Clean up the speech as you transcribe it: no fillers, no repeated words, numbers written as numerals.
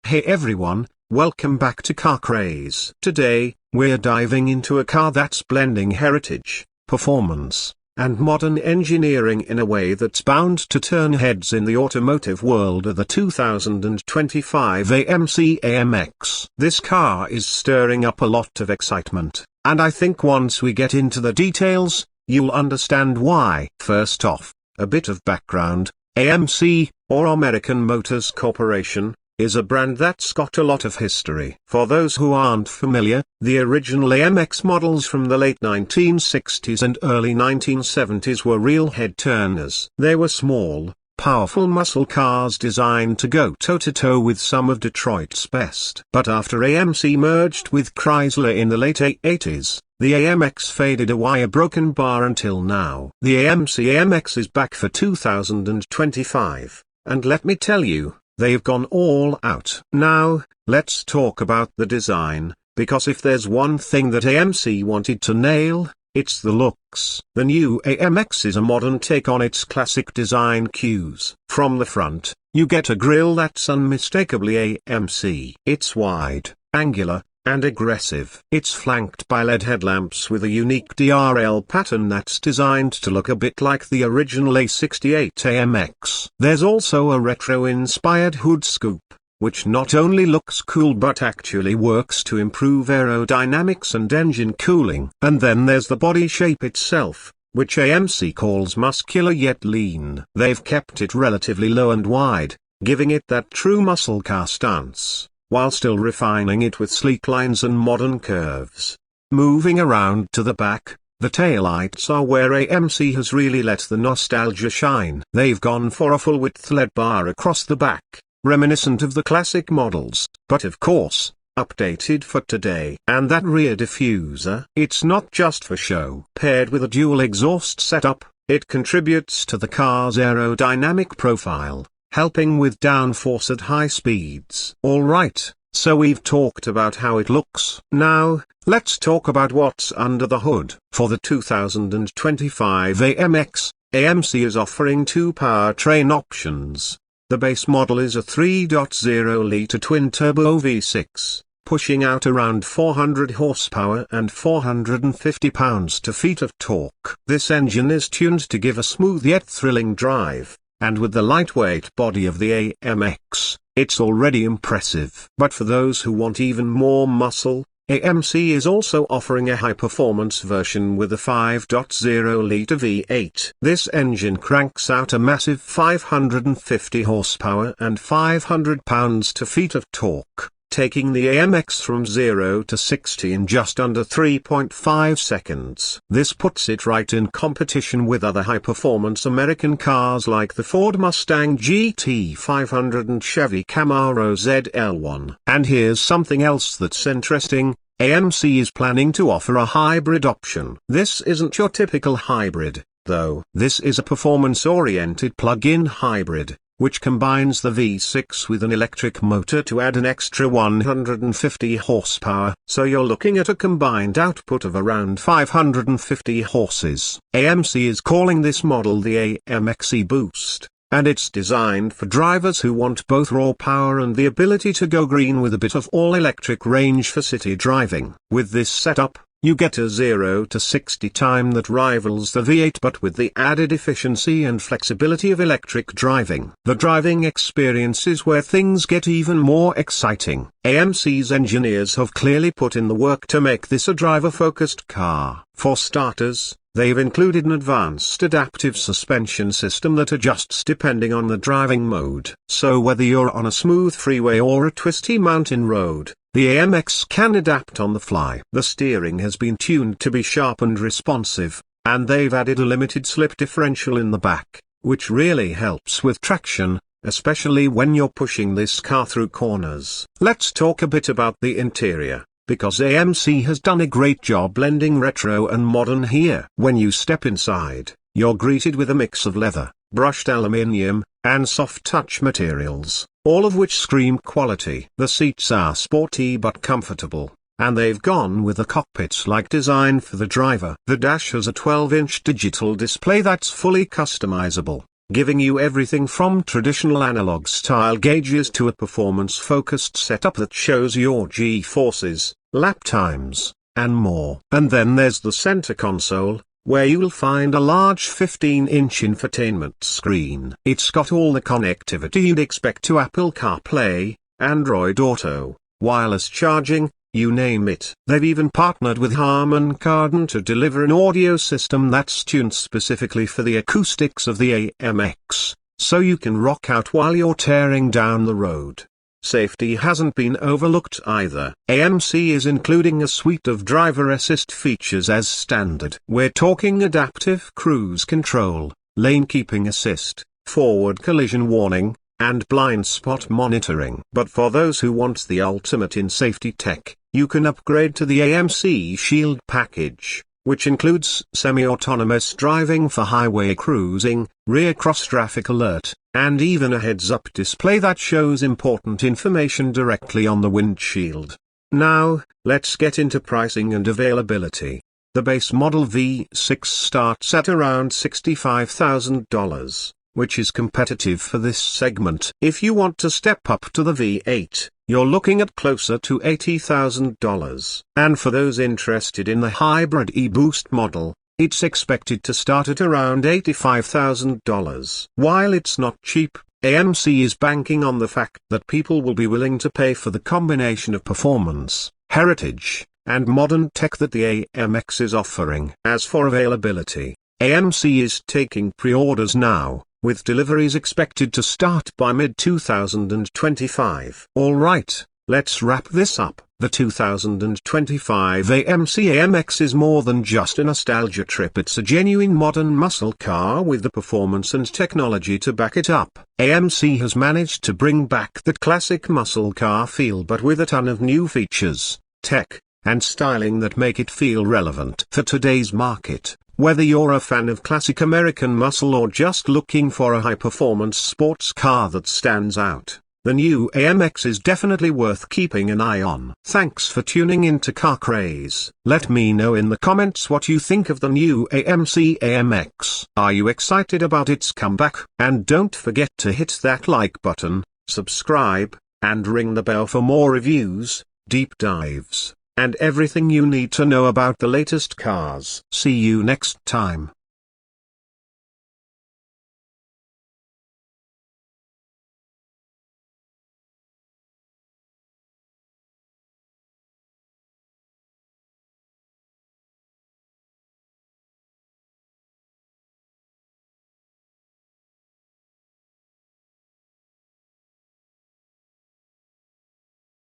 Hey everyone, welcome back to Car Craze. Today, we're diving into a car that's blending heritage, performance, and modern engineering in a way that's bound to turn heads in the automotive world of the 2025 AMC AMX. This car is stirring up a lot of excitement, and I think once we get into the details, you'll understand why. First off, a bit of background. AMC, or American Motors Corporation, is a brand that's got a lot of history. For those who aren't familiar, the original AMX models from the late 1960s and early 1970s were real head-turners. They were small, powerful muscle cars designed to go toe-to-toe with some of Detroit's best. But after AMC merged with Chrysler in the late 80s, the AMX faded away, a broken bar until now. The AMC AMX is back for 2025, and let me tell you, they've gone all out. Now, let's talk about the design, because if there's one thing that AMC wanted to nail, it's the looks. The new AMX is a modern take on its classic design cues. From the front, you get a grille that's unmistakably AMC. It's wide, angular, and aggressive. It's flanked by LED headlamps with a unique DRL pattern that's designed to look a bit like the original A68 AMX. There's also a retro-inspired hood scoop, which not only looks cool but actually works to improve aerodynamics and engine cooling. And then there's the body shape itself, which AMC calls muscular yet lean. They've kept it relatively low and wide, giving it that true muscle car stance, while still refining it with sleek lines and modern curves. Moving around to the back, the taillights are where AMC has really let the nostalgia shine. They've gone for a full-width LED bar across the back, reminiscent of the classic models, but of course, updated for today. And that rear diffuser, it's not just for show. Paired with a dual exhaust setup, it contributes to the car's aerodynamic profile, helping with downforce at high speeds. Alright, so we've talked about how it looks. Now, let's talk about what's under the hood. For the 2025 AMX, AMC is offering two powertrain options. The base model is a 3.0-litre twin-turbo V6, pushing out around 400 horsepower and 450 pounds-feet of torque. This engine is tuned to give a smooth yet thrilling drive, and with the lightweight body of the AMX, it's already impressive. But for those who want even more muscle, AMC is also offering a high-performance version with a 5.0-litre V8. This engine cranks out a massive 550 horsepower and 500 pounds-feet of torque, taking the AMX from 0 to 60 in just under 3.5 seconds. This puts it right in competition with other high-performance American cars like the Ford Mustang GT500 and Chevy Camaro ZL1. And here's something else that's interesting. AMC is planning to offer a hybrid option. This isn't your typical hybrid, though. This is a performance-oriented plug-in hybrid, which combines the V6 with an electric motor to add an extra 150 horsepower. So you're looking at a combined output of around 550 horses. AMC is calling this model the AMX E-Boost, and it's designed for drivers who want both raw power and the ability to go green with a bit of all-electric range for city driving. With this setup, you get a 0 to 60 time that rivals the V8 but with the added efficiency and flexibility of electric driving. The driving experience is where things get even more exciting. AMC's engineers have clearly put in the work to make this a driver-focused car. For starters, they've included an advanced adaptive suspension system that adjusts depending on the driving mode. So whether you're on a smooth freeway or a twisty mountain road, the AMX can adapt on the fly. The steering has been tuned to be sharp and responsive, and they've added a limited slip differential in the back, which really helps with traction, especially when you're pushing this car through corners. Let's talk a bit about the interior, because AMC has done a great job blending retro and modern here. When you step inside, you're greeted with a mix of leather, brushed aluminium, and soft touch materials, all of which scream quality. The seats are sporty but comfortable, and they've gone with a cockpit-like design for the driver. The dash has a 12-inch digital display that's fully customizable, giving you everything from traditional analog-style gauges to a performance-focused setup that shows your G-forces, lap times, and more. And then there's the center console, where you'll find a large 15-inch infotainment screen. It's got all the connectivity you'd expect to Apple CarPlay, Android Auto, wireless charging, you name it. They've even partnered with Harman Kardon to deliver an audio system that's tuned specifically for the acoustics of the AMX, so you can rock out while you're tearing down the road. Safety hasn't been overlooked either. AMC is including a suite of driver assist features as standard. We're talking adaptive cruise control, lane keeping assist, forward collision warning, and blind spot monitoring. But for those who want the ultimate in safety tech, you can upgrade to the AMC Shield package, which includes semi-autonomous driving for highway cruising, rear cross-traffic alert, and even a heads-up display that shows important information directly on the windshield. Now, let's get into pricing and availability. The base model V6 starts at around $65,000, which is competitive for this segment. If you want to step up to the V8, you're looking at closer to $80,000. And for those interested in the hybrid e-Boost model, it's expected to start at around $85,000. While it's not cheap, AMC is banking on the fact that people will be willing to pay for the combination of performance, heritage, and modern tech that the AMX is offering. As for availability, AMC is taking pre-orders now, with deliveries expected to start by mid-2025. Alright, let's wrap this up. The 2025 AMC AMX is more than just a nostalgia trip. It's a genuine modern muscle car with the performance and technology to back it up. AMC has managed to bring back that classic muscle car feel, but with a ton of new features, tech, and styling that make it feel relevant for today's market. Whether you're a fan of classic American muscle or just looking for a high-performance sports car that stands out, the new AMX is definitely worth keeping an eye on. Thanks for tuning in to Car Craze. Let me know in the comments what you think of the new AMC AMX. Are you excited about its comeback? And don't forget to hit that like button, subscribe, and ring the bell for more reviews, deep dives, and everything you need to know about the latest cars. See you next time.